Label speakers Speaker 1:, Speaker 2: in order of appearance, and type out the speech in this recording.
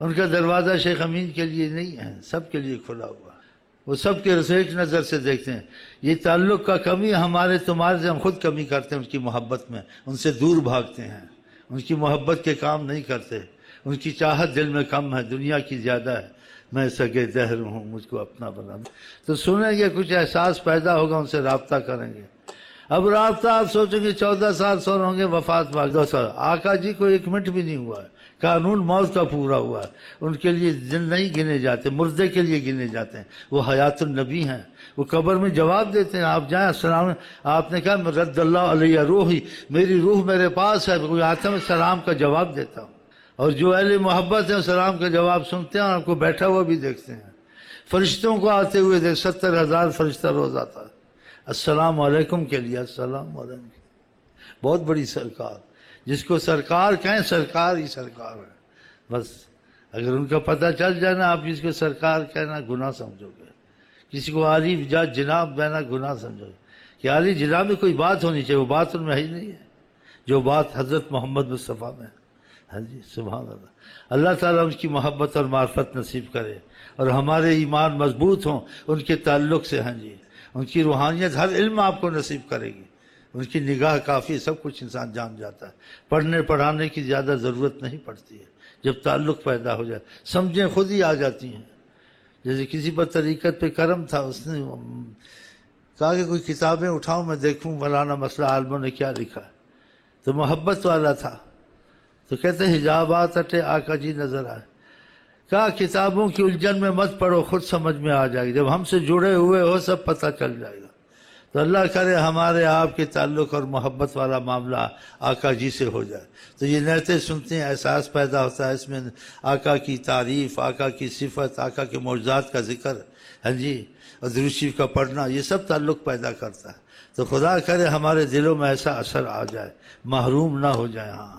Speaker 1: ان کا دروازہ شیخ امین کے لیے نہیں ہے، سب کے لیے کھلا ہوا ہے۔ وہ سب کے ایک نظر سے دیکھتے ہیں۔ یہ تعلق کا کمی ہمارے تمہارے سے، ہم خود کمی کرتے ہیں ان کی محبت میں، ان سے دور بھاگتے ہیں، ان کی محبت کے کام نہیں کرتے، ان کی چاہت دل میں کم ہے، دنیا کی زیادہ ہے۔ میں سگے دہر ہوں، مجھ کو اپنا بنا دو۔ تو سنیں گے، کچھ احساس پیدا ہوگا، ان سے رابطہ کریں گے۔ اب رابطہ آپ سوچیں گے 14 سال سور ہوں گے، وفات بعد 2 سال۔ آقا جی کو 1 منٹ بھی نہیں ہوا ہے، قانون موت کا پورا ہوا ہے۔ ان کے لیے دن نہیں گنے جاتے، مردے کے لیے گنے جاتے ہیں۔ وہ حیات النبی ہیں، وہ قبر میں جواب دیتے ہیں۔ آپ جائیں، السلام، آپ نے کہا رد اللہ علیہ روحی، میری روح میرے پاس ہے، کوئی آتا ہے میں سلام کا جواب دیتا ہوں۔ اور جو اہل محبت ہیں سلام کا جواب سنتے ہیں اور آپ کو بیٹھا ہوا بھی دیکھتے ہیں۔ فرشتوں کو آتے ہوئے دیکھ، 70,000 فرشتہ روز آتا ہے السلام علیکم کے لیے۔ السلام علیکم، بہت بڑی سرکار، جس کو سرکار کہیں سرکار ہی سرکار ہے۔ بس اگر ان کا پتہ چل جائے نا، آپ جس کو سرکار کہنا گناہ سمجھو گے، کسی کو عالی جناب کہنا گناہ سمجھو گے۔ کہ عالی جناب میں کوئی بات ہونی چاہیے، وہ بات ان میں ہی نہیں ہے جو بات حضرت محمد مصطفیٰ میں ہے۔ ہاں جی، سبحان اللہ۔ اللہ تعالیٰ ان کی محبت اور معرفت نصیب کرے، اور ہمارے ایمان مضبوط ہوں ان کے تعلق سے۔ ہاں جی، ان کی روحانیت ہر علم آپ کو نصیب کرے گی، ان کی نگاہ کافی، سب کچھ انسان جان جاتا ہے۔ پڑھنے پڑھانے کی زیادہ ضرورت نہیں پڑتی ہے، جب تعلق پیدا ہو جائے سمجھیں خود ہی آ جاتی ہیں۔ جیسے کسی پر طریقت پہ کرم تھا، اس نے کہا کہ کوئی کتابیں اٹھاؤں میں دیکھوں مولانا مسئلہ عالموں نے کیا لکھا ہے، تو محبت والا تھا، تو کہتے حجابات ہٹے آقا جی نظر آئے۔ کہا کتابوں کی الجھن میں مت پڑھو، خود سمجھ میں آ جائے گی، جب ہم سے جڑے ہوئے ہو سب پتہ چل جائے گا۔ تو اللہ کرے ہمارے آپ کے تعلق اور محبت والا معاملہ آقا جی سے ہو جائے۔ تو یہ نعتیں سنتے ہیں، احساس پیدا ہوتا ہے، اس میں آقا کی تعریف، آقا کی صفت، آقا کے معجزات کا ذکر، ہاں جی، اور درود شریف کا پڑھنا، یہ سب تعلق پیدا کرتا ہے۔ تو خدا کرے ہمارے دلوں میں ایسا اثر آ جائے، محروم نہ ہو جائے۔ ہاں